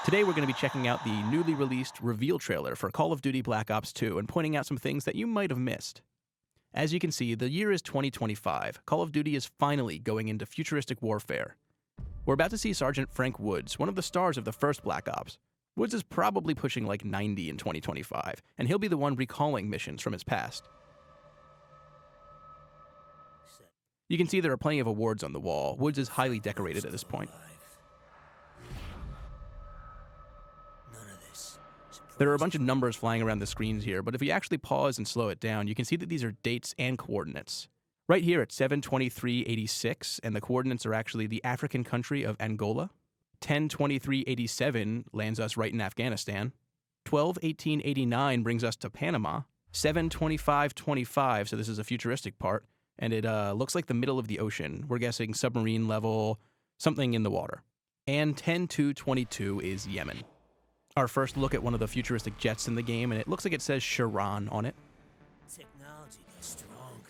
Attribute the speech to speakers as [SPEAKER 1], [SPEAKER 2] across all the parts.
[SPEAKER 1] Today we're going to be checking out the newly released reveal trailer for Call of Duty Black Ops 2 and pointing out some things that you might have missed. As you can see, the year is 2025. Call of Duty is finally going into futuristic warfare. We're about to see Sergeant Frank Woods, one of the stars of the first Black Ops. Woods is probably pushing like 90 in 2025, and he'll be the one recalling missions from his past. You can see there are plenty of awards on the wall. Woods is highly decorated at this point. There are a bunch of numbers flying around the screens here, but if you actually pause and slow it down, you can see that these are dates and coordinates. Right here at 7/23/86, and the coordinates are actually the African country of Angola. 10/23/87 lands us right in Afghanistan. 12/18/89 brings us to Panama. 7/25/25, so this is a futuristic part, and it looks like the middle of the ocean. We're guessing submarine level, something in the water. And 10/2/22 is Yemen. Our first look at one of the futuristic jets in the game, and it looks like it says Sharon on it.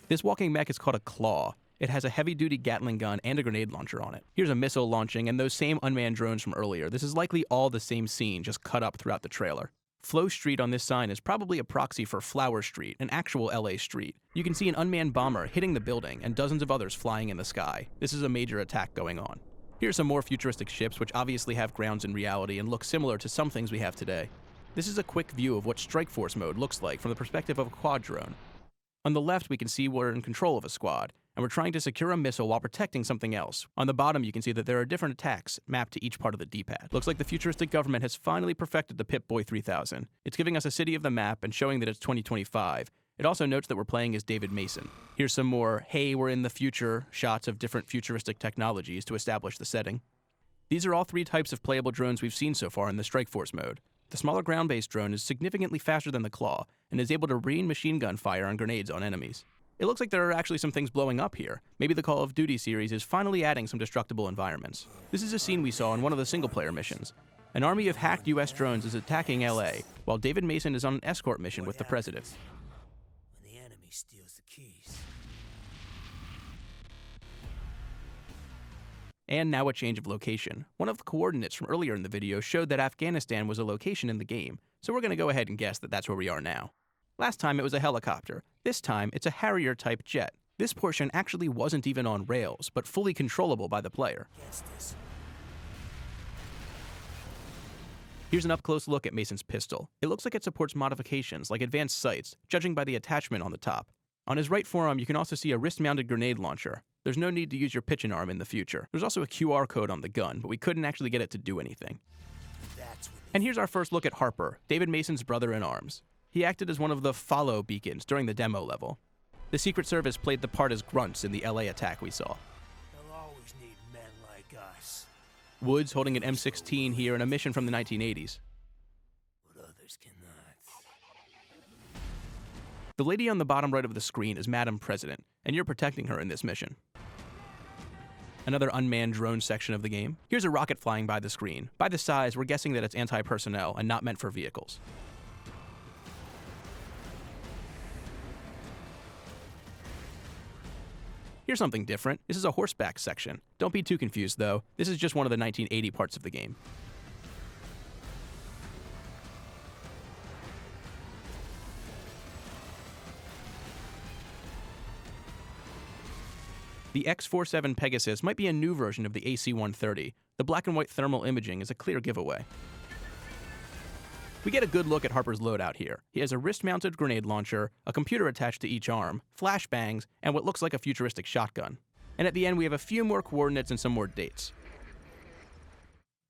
[SPEAKER 1] This walking mech is called a Claw. It has a heavy-duty Gatling gun and a grenade launcher on it. Here's a missile launching, and those same unmanned drones from earlier. This is likely all the same scene, just cut up throughout the trailer. Flow Street on this sign is probably a proxy for Flower Street, an actual LA street. You can see an unmanned bomber hitting the building, and dozens of others flying in the sky. This is a major attack going on. Here's some more futuristic ships, which obviously have grounds in reality and look similar to some things we have today. This is a quick view of what Strike Force mode looks like from the perspective of a quad drone. On the left, we can see we're in control of a squad, and we're trying to secure a missile while protecting something else. On the bottom, you can see that there are different attacks mapped to each part of the D-pad. Looks like the futuristic government has finally perfected the Pip-Boy 3000. It's giving us a city of the map and showing that it's 2025. It also notes that we're playing as David Mason. Here's some more, hey, we're in the future, shots of different futuristic technologies to establish the setting. These are all three types of playable drones we've seen so far in the Strike Force mode. The smaller ground-based drone is significantly faster than the Claw, and is able to rain machine gun fire on grenades on enemies. It looks like there are actually some things blowing up here. Maybe the Call of Duty series is finally adding some destructible environments. This is a scene we saw in one of the single-player missions. An army of hacked US drones is attacking LA, while David Mason is on an escort mission with the president.
[SPEAKER 2] Steals the keys.
[SPEAKER 1] And now a change of location. One of the coordinates from earlier in the video showed that Afghanistan was a location in the game, so we're going to go ahead and guess that that's where we are now. Last time it was a helicopter. This time it's a Harrier-type jet. This portion actually wasn't even on rails, but fully controllable by the player. Here's an up-close look at Mason's pistol. It looks like it supports modifications, like advanced sights, judging by the attachment on the top. On his right forearm, you can also see a wrist-mounted grenade launcher. There's no need to use your pitching arm in the future. There's also a QR code on the gun, but we couldn't actually get it to do anything. And here's our first look at Harper, David Mason's brother in arms. He acted as one of the follow beacons during the demo level. The Secret Service played the part as grunts in the LA attack we saw.
[SPEAKER 2] They'll always need men like us.
[SPEAKER 1] Woods holding an M16 here in a mission from the 1980s.
[SPEAKER 2] But others cannot.
[SPEAKER 1] The lady on the bottom right of the screen is Madam President, and you're protecting her in this mission. Another unmanned drone section of the game. Here's a rocket flying by the screen. By the size, we're guessing that it's anti-personnel and not meant for vehicles. Here's something different. This is a horseback section. Don't be too confused, though. This is just one of the 1980 parts of the game. The X-47 Pegasus might be a new version of the AC-130. The black and white thermal imaging is a clear giveaway. We get a good look at Harper's loadout here. He has a wrist-mounted grenade launcher, a computer attached to each arm, flashbangs, and what looks like a futuristic shotgun. And at the end, we have a few more coordinates and some more dates.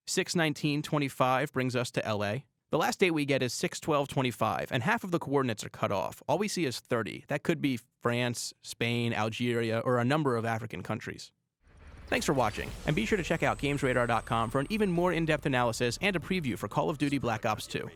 [SPEAKER 1] 6/19/25 brings us to LA. The last date we get is 6/12/25, and half of the coordinates are cut off. All we see is 30. That could be France, Spain, Algeria, or a number of African countries. Thanks for watching, and be sure to check out GamesRadar.com for an even more in-depth analysis and a preview for Call of Duty Black Ops 2.